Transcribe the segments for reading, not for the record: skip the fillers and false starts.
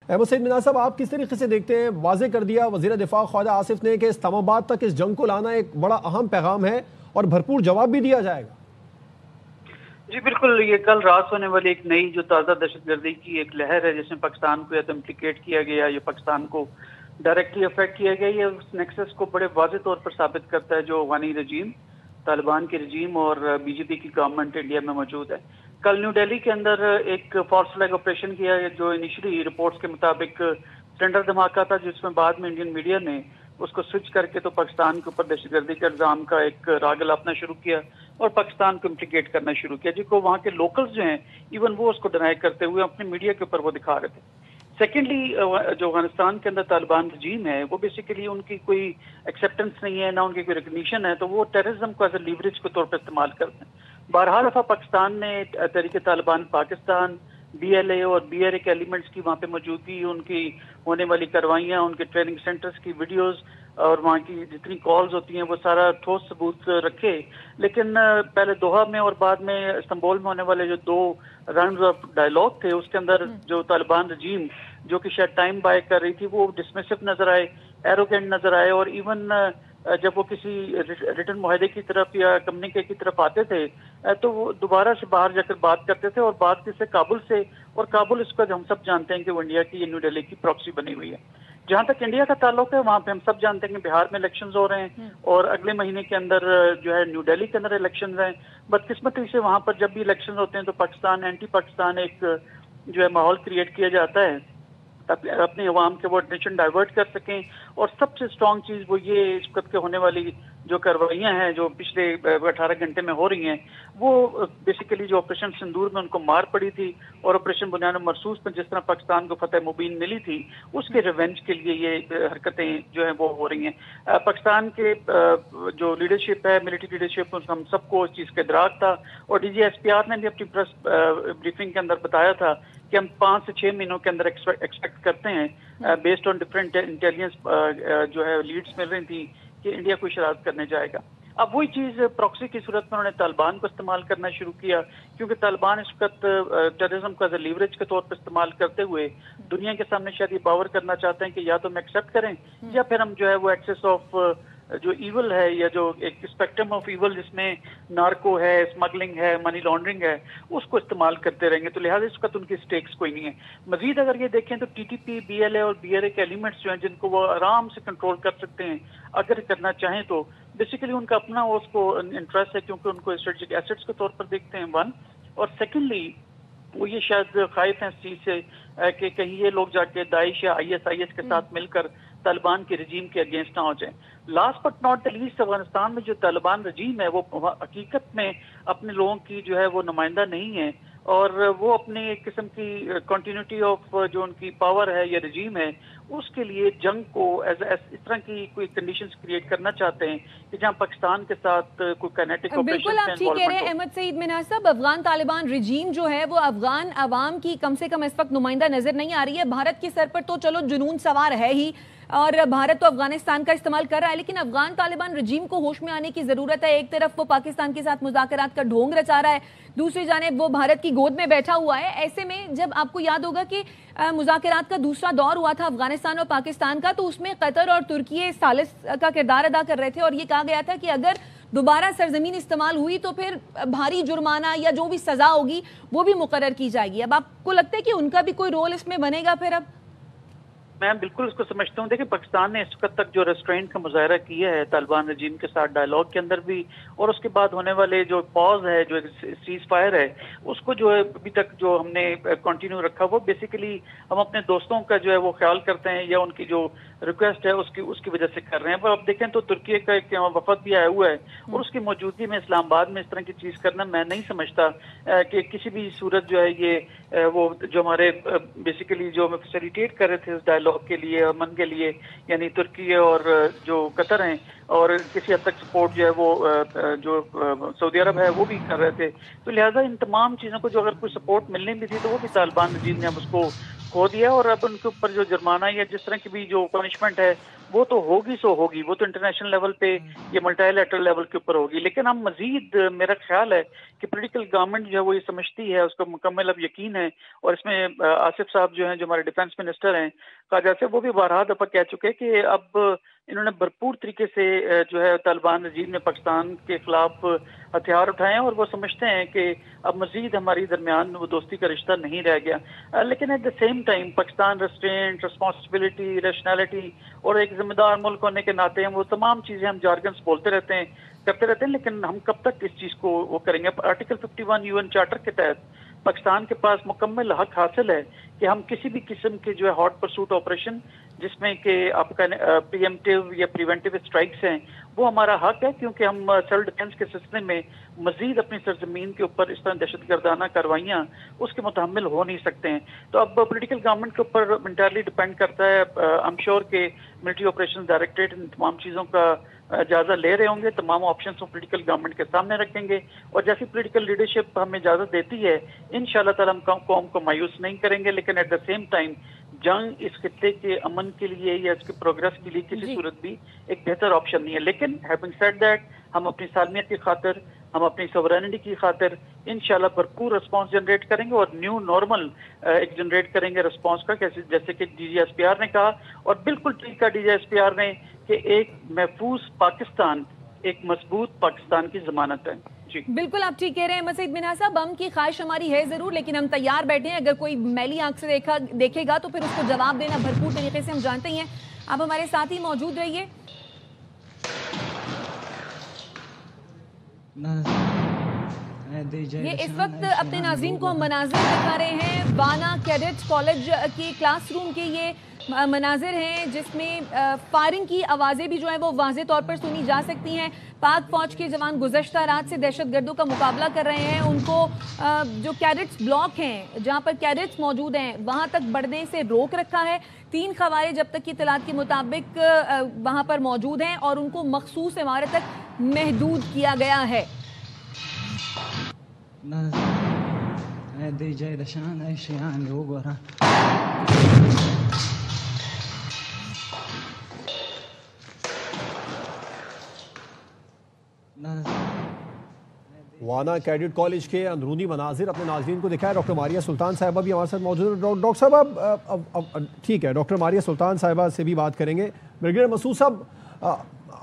احمد سعید مناز صاحب، آپ کس طریقے سے دیکھتے ہیں؟ واضح کر دیا وزیر دفاع خواجہ آصف نے کہ اسلام آباد تک اس جنگ کو لانا ایک بڑا اہم پیغام ہے اور بھرپور جواب بھی دیا جائے گا۔ جی بالکل، یہ کل رات ہونے والی ایک نئی جو تازہ دہشت گردی کی ایک لہر ہے جس میں پاکستان کو یا تو امپلیکیٹ کیا گیا یا پاکستان کو ڈائریکٹلی افیکٹ کیا گیا، یہ اس نیکسس کو بڑے واضح طور پر ثابت کرتا ہے جو افغانی رجیم، طالبان کی رجیم اور بی جے پی کی گورنمنٹ انڈیا میں موجود ہے۔ کل نیو دہلی کے اندر ایک فالس فلیگ آپریشن کیا ہے جو انیشلی رپورٹس کے مطابق سلنڈر دھماکہ تھا، جس میں بعد میں انڈین میڈیا نے اس کو سوئچ کر کے تو پاکستان کے اوپر دہشت گردی کے الزام کا ایک راگ الاپنا شروع کیا اور پاکستان کو امپلیکیٹ کرنا شروع کیا، جس کو وہاں کے لوکلز جو ہیں ایون وہ اس کو ڈینائی کرتے ہوئے اپنے میڈیا کے اوپر وہ دکھا رہے تھے۔ سیکنڈلی، جو افغانستان کے اندر طالبان رجیم ہے وہ بیسیکلی ان کی کوئی ایکسیپٹنس نہیں ہے، نہ ان کی کوئی ریکگنیشن ہے، تو وہ ٹیررزم کو ایز اے لیوریج کے طور پر استعمال کرتے ہیں۔ بہرحال دفعہ پاکستان نے Tehreek Taliban Pakistan, B L A اور بی آر اے کے ایلیمنٹس کی وہاں پہ موجودگی، ان کی ہونے والی کاروائیاں، ان کے ٹریننگ سینٹرز کی ویڈیوز اور وہاں کی جتنی کالز ہوتی ہیں وہ سارا ٹھوس ثبوت رکھے، لیکن پہلے دوحہ میں اور بعد میں استنبول میں ہونے والے جو 2 راؤنڈز آف ڈائیلاگ تھے اس کے اندر جو طالبان رجیم جو کہ شاید ٹائم بائی کر رہی تھی وہ ڈسمسو نظر آئے، ایروگینٹ نظر آئے، اور ایون جب وہ کسی ریٹن معاہدے کی طرف یا کمیونیکے کی طرف آتے تھے تو وہ دوبارہ سے باہر جا کر بات کرتے تھے، اور بات کس سے کابل سے، اور کابل اس کا ہم سب جانتے ہیں کہ وہ انڈیا کی نیو دہلی کی پراکسی بنی ہوئی ہے۔ جہاں تک انڈیا کا تعلق ہے وہاں پہ ہم سب جانتے ہیں کہ بہار میں الیکشنز ہو رہے ہیں اور اگلے مہینے کے اندر جو ہے نیو دہلی کے اندر الیکشنز ہیں۔ بدقسمتی سے وہاں پر جب بھی الیکشنز ہوتے ہیں تو پاکستان اینٹی پاکستان ایک جو ہے ماحول کریٹ کیا جاتا ہے تاکہ اپنی عوام کے وہ اٹینشن ڈائیورٹ کر سکیں، اور سب سے اسٹرانگ چیز وہ یہ اس وقت کے ہونے والی جو کارروائیاں ہیں جو پچھلے 18 گھنٹے میں ہو رہی ہیں وہ بیسیکلی جو آپریشن سندور میں ان کو مار پڑی تھی اور آپریشن بنیاد مرصوص میں جس طرح پاکستان کو فتح مبین ملی تھی اس کے ریونج کے لیے یہ حرکتیں جو ہیں وہ ہو رہی ہیں۔ پاکستان کے جو لیڈرشپ ہے، ملٹری لیڈرشپ، ہم سب کو اس چیز کا ادراک تھا، اور D G S P R نے بھی اپنی پریس بریفنگ کے اندر بتایا تھا کہ ہم 5 سے 6 مہینوں کے اندر ایکسپیکٹ کرتے ہیں بیسڈ آن ڈفرینٹ انٹیلیجنس جو ہے لیڈز مل رہی تھی کہ انڈیا کوئی شرارت کرنے جائے گا۔ اب وہی چیز پراکسی کی صورت میں انہوں نے طالبان کو استعمال کرنا شروع کیا، کیونکہ طالبان اس وقت ٹیررزم کو ایز اے لیوریج کے طور پر استعمال کرتے ہوئے دنیا کے سامنے شاید یہ باور کرنا چاہتے ہیں کہ یا تو ہم ایکسیپٹ کریں یا پھر ہم جو ہے وہ ایکسیس آف جو ایول ہے یا جو ایک اسپیکٹرم آف ایول جس میں نارکو ہے، اسمگلنگ ہے، منی لانڈرنگ ہے، اس کو استعمال کرتے رہیں گے، تو لہٰذا اس وقت ان کی سٹیکس کوئی نہیں ہے۔ مزید اگر یہ دیکھیں تو T T P, B L A اور بی آر اے کے ایلیمنٹس جو ہیں جن کو وہ آرام سے کنٹرول کر سکتے ہیں اگر کرنا چاہیں تو بیسیکلی ان کا اپنا اس کو انٹرسٹ ہے، کیونکہ ان کو اسٹریٹجک ایسٹس کے طور پر دیکھتے ہیں 1، اور سیکنڈلی وہ یہ شاید خائف ہیں اس چیز سے کہ کہیں یہ لوگ جا کے داعش یا آئی ایس کے ساتھ مل کر طالبان کے رجیم کے اگینسٹ نہ ہو جائیں۔ Last but not the least, Afghanistan میں جو طالبان رجیم ہے وہ حقیقت میں اپنے لوگوں کی جو ہے وہ نمائندہ نہیں ہے، اور وہ اپنے ایک قسم کی کنٹینیوٹی آف جو ان کی پاور ہے یا رجیم ہے اس کے لیے جنگ کو اس طرح کی کوئی کنڈیشنز کریٹ کرنا چاہتے ہیں کہ جہاں پاکستان کے ساتھ کوئی کائنیٹک آپریشن بالکل آپ ٹھیک کہہ رہے ہیں احمد سعید مناز صاحب، افغان طالبان رجیم جو ہے وہ افغان عوام کی کم سے کم اس وقت نمائندہ نظر نہیں آ رہی ہے۔ بھارت کے سر پر تو چلو جنون سوار ہے ہی، اور بھارت تو افغانستان کا استعمال کر رہا ہے، لیکن افغان طالبان رجیم کو ہوش میں آنے کی ضرورت ہے۔ ایک طرف وہ پاکستان کے ساتھ مذاکرات کا ڈھونگ رچا رہا ہے، دوسری جانب وہ بھارت کی گود میں بیٹھا ہوا ہے۔ ایسے میں جب آپ کو یاد ہوگا کہ مذاکرات کا دوسرا دور ہوا تھا افغانستان اور پاکستان کا، تو اس میں قطر اور ترکی ثالث کا کردار ادا کر رہے تھے، اور یہ کہا گیا تھا کہ اگر دوبارہ سرزمین استعمال ہوئی تو پھر بھاری جرمانہ یا جو بھی سزا ہوگی وہ بھی مقرر کی جائے گی۔ اب آپ کو لگتا ہے کہ ان کا بھی کوئی رول اس میں بنے گا پھر؟ اب میں بالکل اس کو سمجھتا ہوں۔ دیکھیں پاکستان نے اس وقت تک جو ریسٹرینٹ کا مظاہرہ کیا ہے طالبان رجیم کے ساتھ ڈائیلاگ کے اندر بھی، اور اس کے بعد ہونے والے جو پاز ہے، جو سیز فائر ہے، اس کو جو ہے ابھی تک جو ہم نے کنٹینیو رکھا وہ بیسیکلی ہم اپنے دوستوں کا جو ہے وہ خیال کرتے ہیں یا ان کی جو ریکویسٹ ہے اس کی وجہ سے کر رہے ہیں۔ پر اب دیکھیں تو ترکی کا ایک وفد بھی آیا ہوا ہے، اور اس کی موجودگی میں اسلام آباد میں اس طرح کی چیز کرنا میں نہیں سمجھتا کہ کسی بھی صورت جو ہے یہ وہ جو ہمارے بیسیکلی جو ہمیں فیسیلیٹیٹ کر رہے تھے اس ڈائیلاگ کے لیے، امن کے لیے، یعنی ترکی اور جو قطر ہیں، اور کسی حد تک سپورٹ جو ہے وہ جو سعودی عرب ہے وہ بھی کر رہے تھے، تو لہٰذا ان تمام چیزوں کو جو اگر کوئی سپورٹ ملنے بھی تھی تو وہ بھی طالبان رجیم نے اب اس کو کھو دیا، اور اب ان کے اوپر جو جرمانہ یا جس طرح کی بھی جو پنشمنٹ ہے وہ تو ہوگی سو ہوگی, وہ تو انٹرنیشنل لیول پہ یا ملٹی لیٹرل لیول کے اوپر ہوگی. لیکن ہم مزید, میرا خیال ہے کہ پولیٹیکل گورنمنٹ جو ہے وہ یہ سمجھتی ہے, اس کو مکمل اب یقین ہے, اور اس میں آصف صاحب جو ہیں جو ہمارے ڈیفنس منسٹر ہیں خواجہ سے, وہ بھی بارہا دفعہ کہہ چکے کہ اب انہوں نے بھرپور طریقے سے جو ہے طالبان رجیم نے پاکستان کے خلاف ہتھیار اٹھائے ہیں, اور وہ سمجھتے ہیں کہ اب مزید ہماری درمیان وہ دوستی کا رشتہ نہیں رہ گیا. لیکن at the same time Pakistan restraint, responsibility, rationality اور ایک ذمہ دار ملک ہونے کے ناطے ہم وہ تمام چیزیں ہم جارگنس بولتے رہتے ہیں, کرتے رہتے ہیں, لیکن ہم کب تک اس چیز کو وہ کریں گے؟ آرٹیکل 51 UN چارٹر کے تحت پاکستان کے پاس مکمل حق حاصل ہے کہ ہم کسی بھی قسم کے جو ہے ہاٹ پرسوٹ آپریشن, جس میں کہ آپ کا پریمپٹیو یا پریونٹیو اسٹرائکس ہیں, وہ ہمارا حق ہے, کیونکہ ہم سیلف ڈیفنس کے سلسلے میں مزید اپنی سرزمین کے اوپر اس طرح دہشت گردانہ کارروائیاں اس کے متحمل ہو نہیں سکتے ہیں. تو اب پولیٹیکل گورنمنٹ کے اوپر انٹائرلی ڈپینڈ کرتا ہے. آئی ایم شیور کہ ملٹری آپریشن ڈائریکٹریٹ ان تمام چیزوں کا جائزہ لے رہے ہوں گے, تمام آپشنس پولیٹیکل گورنمنٹ کے سامنے رکھیں گے, اور جیسی پولیٹیکل لیڈرشپ ہمیں اجازت دیتی ہے انشاءاللہ تعالی ہم قوم کو مایوس نہیں کریں گے. لیکن ایٹ دا سیم ٹائم جنگ اس خطے کے امن کے لیے یا اس کے پروگریس کے لیے کسی صورت بھی ایک بہتر آپشن نہیں ہے. لیکن ہیونگ سیڈ دیٹ, ہم اپنی سالمیت کی خاطر, ہم اپنی سورینٹی کی خاطر انشاءاللہ بھرپور رسپانس جنریٹ کریں گے, اور نیو نارمل ایک جنریٹ کریں گے رسپانس کا, جیسے کہ DGSPR نے کہا, اور بالکل ٹھیک کہا DGSPR نے کہ ایک محفوظ پاکستان ایک مضبوط پاکستان کی ضمانت ہے. جی بالکل آپ ٹھیک کہہ رہے ہیں احمد سعید منہا صاحب, ہم کی خواہش ہماری ہے ضرور, لیکن ہم تیار بیٹھے ہیں. اگر کوئی میلی آنکھ سے دیکھے گا تو پھر اس کو جواب دینا بھرپور طریقے سے ہم جانتے ہی ہیں. آپ ہمارے ساتھ ہی موجود رہیے. یہ اس وقت اپنے ناظرین کو ہم مناظر دکھا رہے ہیں. وانا کیڈٹ کالج کے کلاس روم کے یہ مناظر ہیں جس میں فائرنگ کی آوازیں بھی جو ہیں وہ واضح طور پر سنی جا سکتی ہیں. پاک فوج کے جوان گزشتہ رات سے دہشت گردوں کا مقابلہ کر رہے ہیں. ان کو جو کیڈٹس بلاک ہیں جہاں پر کیڈٹس موجود ہیں وہاں تک بڑھنے سے روک رکھا ہے. 3 خوارج جب تک کی اطلاعات کے مطابق وہاں پر موجود ہیں اور ان کو مخصوص عمارت تک محدود کیا گیا ہے. وانا کیڈٹ کالج کے اندرونی مناظر اپنے ناظرین کو دکھائے. ڈاکٹر ماریہ سلطان صاحبہ بھی ہمارے ساتھ موجود ہیں. ڈاکٹر صاحب ٹھیک ہے, ڈاکٹر ماریہ سلطان صاحبہ سے بھی بات کریں گے. بریگیڈیئر مسعود صاحب,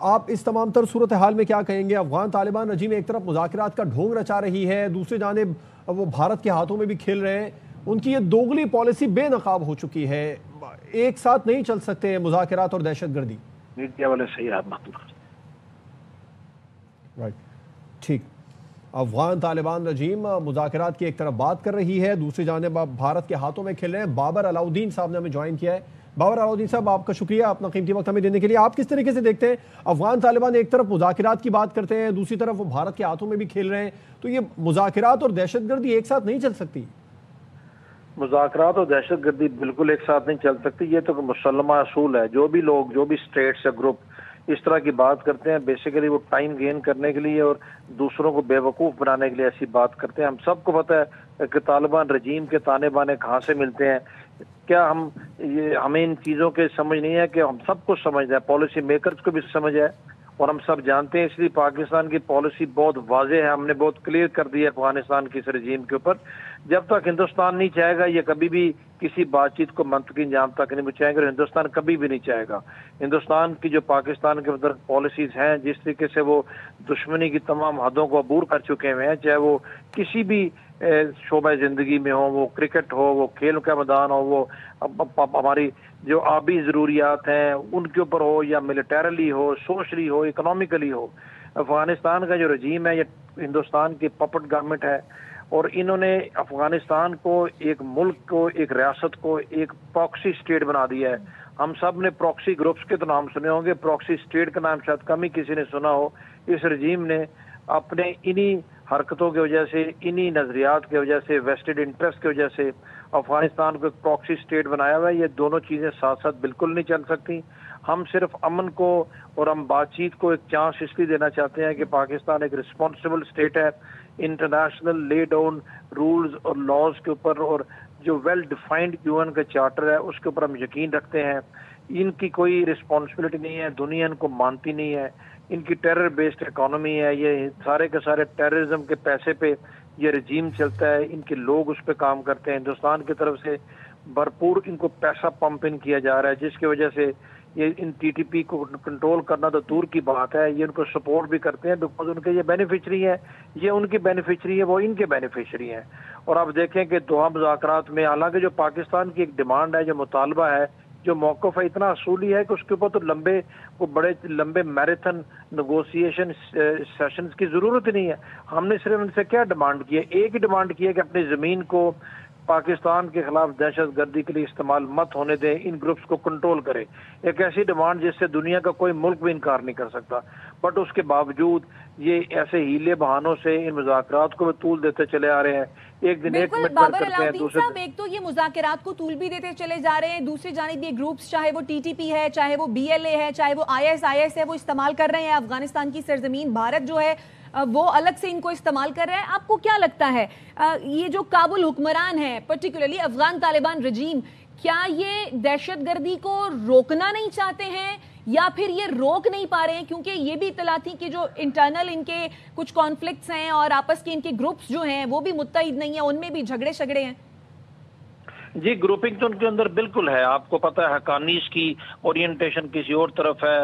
آپ اس تمام تر صورتحال میں کیا کہیں گے؟ افغان طالبان رجیم ایک طرف مذاکرات کا ڈھونگ رچا رہی ہے, دوسری جانب وہ بھارت کے ہاتھوں میں بھی کھیل رہے ہیں. ان کی یہ دوغلی پالیسی بے نقاب ہو چکی ہے. ایک ساتھ نہیں چل سکتے مذاکرات اور دہشت گردی. میڈیا والے صحیح رائٹ, ٹھیک. افغان طالبان رجیم مذاکرات کی ایک طرف بات کر رہی ہے, دوسری جانب آپ بھارت کے ہاتھوں میں کھیل رہے ہیں. بابر علاؤدین صاحب نے ہمیں جوائن کیا ہے. بابر علاؤدین صاحب, آپ کا شکریہ اپنا قیمتی وقت ہمیں دینے کے لیے. آپ کس طریقے سے دیکھتے ہیں افغان طالبان ایک طرف مذاکرات کی بات کرتے ہیں, دوسری طرف وہ بھارت کے ہاتھوں میں بھی کھیل رہے ہیں, تو یہ مذاکرات اور دہشت گردی ایک ساتھ نہیں چل سکتی؟ مذاکرات اور دہشت گردی بالکل ایک ساتھ نہیں چل سکتی. یہ تو مسلمہ اصول ہے. جو بھی لوگ, جو بھی اسٹیٹس یا گروپ اس طرح کی بات کرتے ہیں, بیسیکلی وہ ٹائم گین کرنے کے لیے اور دوسروں کو بے وقوف بنانے کے لیے ایسی بات کرتے ہیں. ہم سب کو پتہ ہے کہ طالبان رجیم کے تانے بانے کہاں سے ملتے ہیں. کیا ہمیں ان چیزوں کے سمجھ نہیں ہے کہ ہم سب کو سمجھ ہے, پالیسی میکرز کو بھی سمجھ ہے, اور ہم سب جانتے ہیں. اس لیے پاکستان کی پالیسی بہت واضح ہے, ہم نے بہت کلیئر کر دی ہے افغانستان کی اس رجیم کے اوپر. جب تک ہندوستان نہیں چاہے گا یہ کبھی بھی کسی بات چیت کو منطقی انجام تک نہیں پہنچائے گا, اور ہندوستان کبھی بھی نہیں چاہے گا. ہندوستان کی جو پاکستان کے اندر پالیسیز ہیں, جس طریقے سے وہ دشمنی کی تمام حدوں کو عبور کر چکے ہوئے ہیں, چاہے وہ کسی بھی شعبہ زندگی میں ہو, وہ کرکٹ ہو, وہ کھیل کا میدان ہو, وہ ہماری جو آبی ضروریات ہیں ان کے اوپر ہو, یا ملیٹریلی ہو, سوشلی ہو, اکنامیکلی ہو. افغانستان کا جو رجیم ہے یہ ہندوستان کی پپٹ گورنمنٹ ہے, اور انہوں نے افغانستان کو, ایک ملک کو, ایک ریاست کو ایک پراکسی اسٹیٹ بنا دیا ہے. ہم سب نے پراکسی گروپس کے تو نام سنے ہوں گے, پراکسی اسٹیٹ کا نام شاید کم ہی کسی نے سنا ہو. اس رجیم نے اپنے انہی حرکتوں کی وجہ سے, انہی نظریات کی وجہ سے, ویسٹڈ انٹرسٹ کی وجہ سے افغانستان کو ایک پراکسی اسٹیٹ بنایا ہوا ہے. یہ دونوں چیزیں ساتھ ساتھ بالکل نہیں چل سکتی. ہم صرف امن کو اور ہم بات چیت کو ایک چانس اس لیے دینا چاہتے ہیں کہ پاکستان ایک رسپانسبل اسٹیٹ ہے, انٹرنیشنل لے ڈاؤن رولز اور لاز کے اوپر, اور جو ویل ڈیفائنڈ UN کا چارٹر ہے اس کے اوپر ہم یقین رکھتے ہیں. ان کی کوئی رسپانسبلٹی نہیں ہے, دنیا ان کو مانتی نہیں ہے. ان کی ٹیرر بیسڈ اکانومی ہے, یہ سارے کے سارے ٹیررزم کے پیسے پہ یہ رجیم چلتا ہے. ان کے لوگ اس پہ کام کرتے ہیں. ہندوستان کی طرف سے بھرپور ان کو پیسہ پمپ ان کیا جا رہا ہے, جس کی وجہ سے یہ ان TTP کو کنٹرول کرنا تو دور کی بات ہے, یہ ان کو سپورٹ بھی کرتے ہیں بیکاز ان کے یہ بینیفیشری ہیں, یہ ان کی بینیفیشری ہے, وہ ان کے بینیفیشری ہیں. اور آپ دیکھیں کہ دوحہ مذاکرات میں حالانکہ جو پاکستان کی ایک ڈیمانڈ ہے, جو مطالبہ ہے, جو موقف ہے, اتنا اصولی ہے کہ اس کے اوپر تو بڑے لمبے میراتھن نیگوسیشن سیشنز کی ضرورت ہی نہیں ہے. ہم نے صرف ان سے کیا ڈیمانڈ کی ہے, ایک ہی ڈیمانڈ کی ہے کہ اپنی زمین کو پاکستان کے خلاف دہشت گردی کے لیے استعمال مت ہونے دیں, ان گروپس کو کنٹرول کرے. ایک ایسی ڈیمانڈ جس سے دنیا کا کوئی ملک بھی انکار نہیں کر سکتا. بٹ اس کے باوجود یہ ایسے ہیلے بہانوں سے ان مذاکرات کو بھی طول دیتے چلے آ رہے ہیں. ایک دن ایک بابر علاؤدین صاحب, ایک تو یہ مذاکرات کو طول بھی دیتے چلے جا رہے ہیں, دوسری جانب یہ گروپس چاہے وہ TTP ہے, چاہے وہ BLA ہے, چاہے وہ ISIS ہے, وہ استعمال کر رہے ہیں افغانستان کی سرزمین. بھارت جو ہے وہ الگ سے ان کو استعمال کر رہا ہے. آپ کو کیا لگتا ہے یہ جو کابل حکمران ہے, پرٹیکولرلی افغان طالبان رجیم, کیا یہ دہشت گردی کو روکنا نہیں چاہتے ہیں یا پھر یہ روک نہیں پا رہے ہیں؟ کیونکہ یہ بھی اطلاع تھی کہ جو انٹرنل ان کے کچھ کانفلکٹس ہیں اور آپس کے ان کے گروپس جو ہیں وہ بھی متحد نہیں ہیں, ان میں بھی جھگڑے شگڑے ہیں. جی, گروپنگ تو ان کے اندر بالکل ہے. آپ کو پتہ ہے حقانیش کی اورینٹیشن کسی اور طرف ہے,